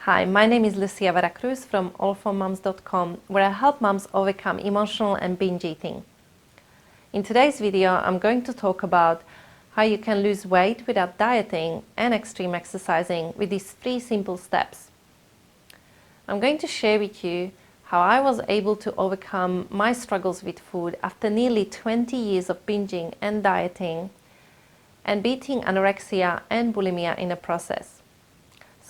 Hi, my name is Lucia Veracruz from allformoms.com, where I help moms overcome emotional and binge eating. In today's video, I'm going to talk about how you can lose weight without dieting and extreme exercising with these 3 simple steps. I'm going to share with you how I was able to overcome my struggles with food after nearly 20 years of binging and dieting and beating anorexia and bulimia in the process.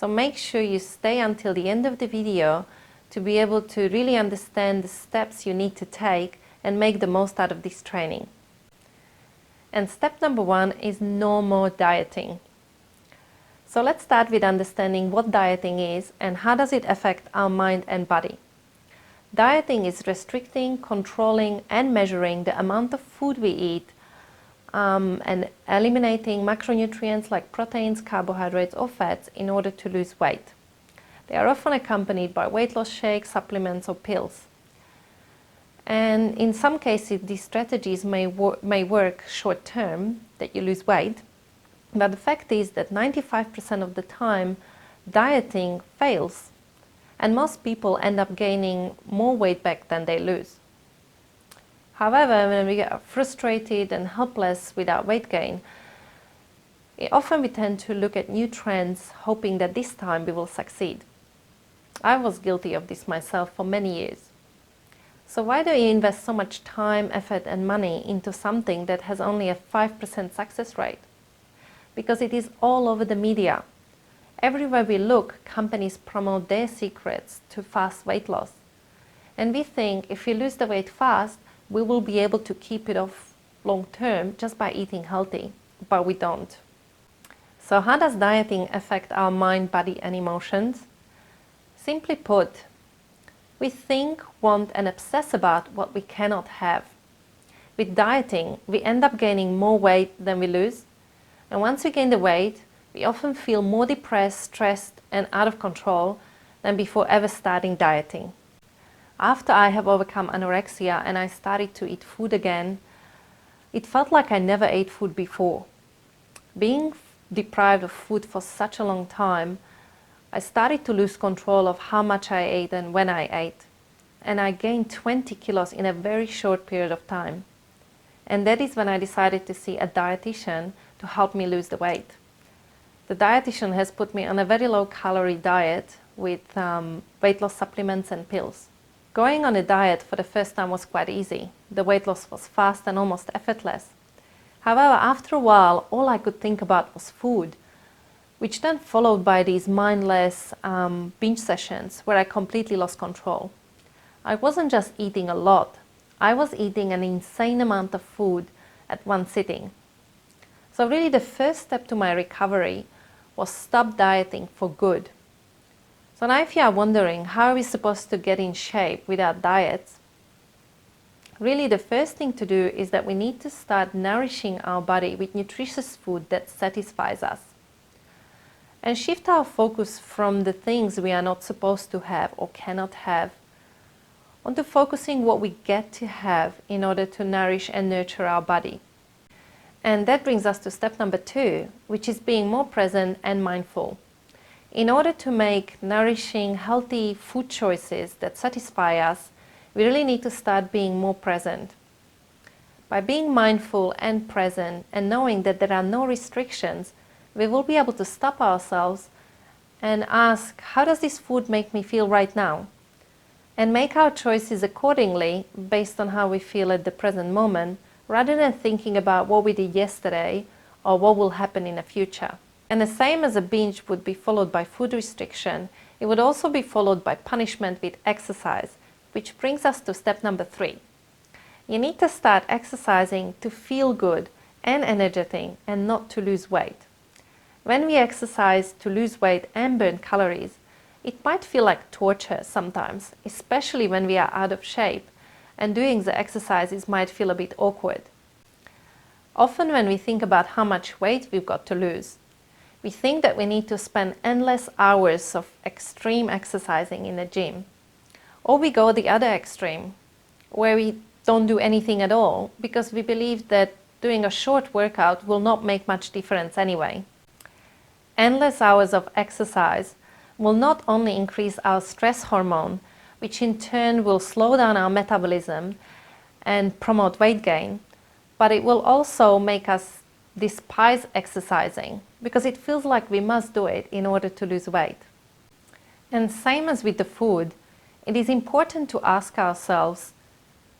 So make sure you stay until the end of the video to be able to really understand the steps you need to take and make the most out of this training. And step number 1 is no more dieting. So let's start with understanding what dieting is and how does it affect our mind and body. Dieting is restricting, controlling and measuring the amount of food we eat and eliminating macronutrients like proteins, carbohydrates or fats in order to lose weight. They are often accompanied by weight loss shakes, supplements or pills. And in some cases these strategies may work short term, that you lose weight, but the fact is that 95% of the time dieting fails and most people end up gaining more weight back than they lose. However, when we get frustrated and helpless with our weight gain, often we tend to look at new trends, hoping that this time we will succeed. I was guilty of this myself for many years. So why do you invest so much time, effort and money into something that has only a 5% success rate? Because it is all over the media. Everywhere we look, companies promote their secrets to fast weight loss. And we think if we lose the weight fast, we will be able to keep it off long term just by eating healthy, but we don't. So how does dieting affect our mind, body and emotions? Simply put, we think, want and obsess about what we cannot have. With dieting, we end up gaining more weight than we lose, and once we gain the weight, we often feel more depressed, stressed and out of control than before ever starting dieting. After I have overcome anorexia and I started to eat food again, it felt like I never ate food before. Being deprived of food for such a long time, I started to lose control of how much I ate and when I ate. And I gained 20 kilos in a very short period of time. And that is when I decided to see a dietitian to help me lose the weight. The dietitian has put me on a very low calorie diet with weight loss supplements and pills. Going on a diet for the first time was quite easy. The weight loss was fast and almost effortless. However, after a while, all I could think about was food, which then followed by these mindless binge sessions where I completely lost control. I wasn't just eating a lot, I was eating an insane amount of food at one sitting. So really the first step to my recovery was stop dieting for good. So now if you are wondering how are we supposed to get in shape without diets, really the first thing to do is that we need to start nourishing our body with nutritious food that satisfies us. And shift our focus from the things we are not supposed to have or cannot have onto focusing what we get to have in order to nourish and nurture our body. And that brings us to step number 2, which is being more present and mindful. In order to make nourishing, healthy food choices that satisfy us, we really need to start being more present. By being mindful and present and knowing that there are no restrictions, we will be able to stop ourselves and ask, how does this food make me feel right now? And make our choices accordingly based on how we feel at the present moment, rather than thinking about what we did yesterday or what will happen in the future. And the same as a binge would be followed by food restriction, it would also be followed by punishment with exercise, which brings us to step number 3. You need to start exercising to feel good and energetic and not to lose weight. When we exercise to lose weight and burn calories, it might feel like torture sometimes, especially when we are out of shape, and doing the exercises might feel a bit awkward. Often when we think about how much weight we've got to lose, we think that we need to spend endless hours of extreme exercising in the gym. Or we go the other extreme, where we don't do anything at all because we believe that doing a short workout will not make much difference anyway. Endless hours of exercise will not only increase our stress hormone, which in turn will slow down our metabolism and promote weight gain, but it will also make us despise exercising because it feels like we must do it in order to lose weight. And same as with the food, it is important to ask ourselves,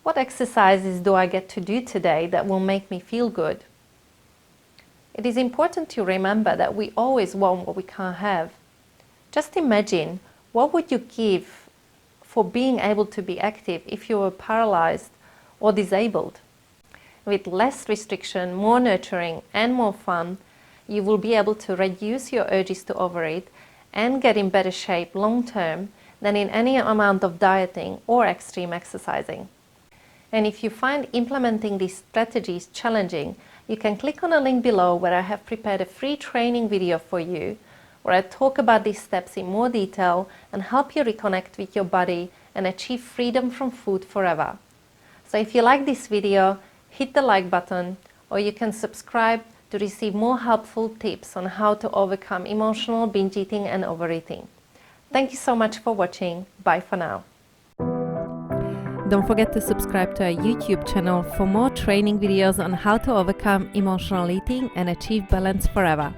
what exercises do I get to do today that will make me feel good? It is important to remember that we always want what we can't have. Just imagine, what would you give for being able to be active if you were paralyzed or disabled? With less restriction, more nurturing and more fun, you will be able to reduce your urges to overeat and get in better shape long term than in any amount of dieting or extreme exercising. And if you find implementing these strategies challenging, you can click on a link below where I have prepared a free training video for you, where I talk about these steps in more detail and help you reconnect with your body and achieve freedom from food forever. So if you like this video, hit the like button, or you can subscribe to receive more helpful tips on how to overcome emotional binge eating and overeating. Thank you so much for watching. Bye for now. Don't forget to subscribe to our YouTube channel for more training videos on how to overcome emotional eating and achieve balance forever.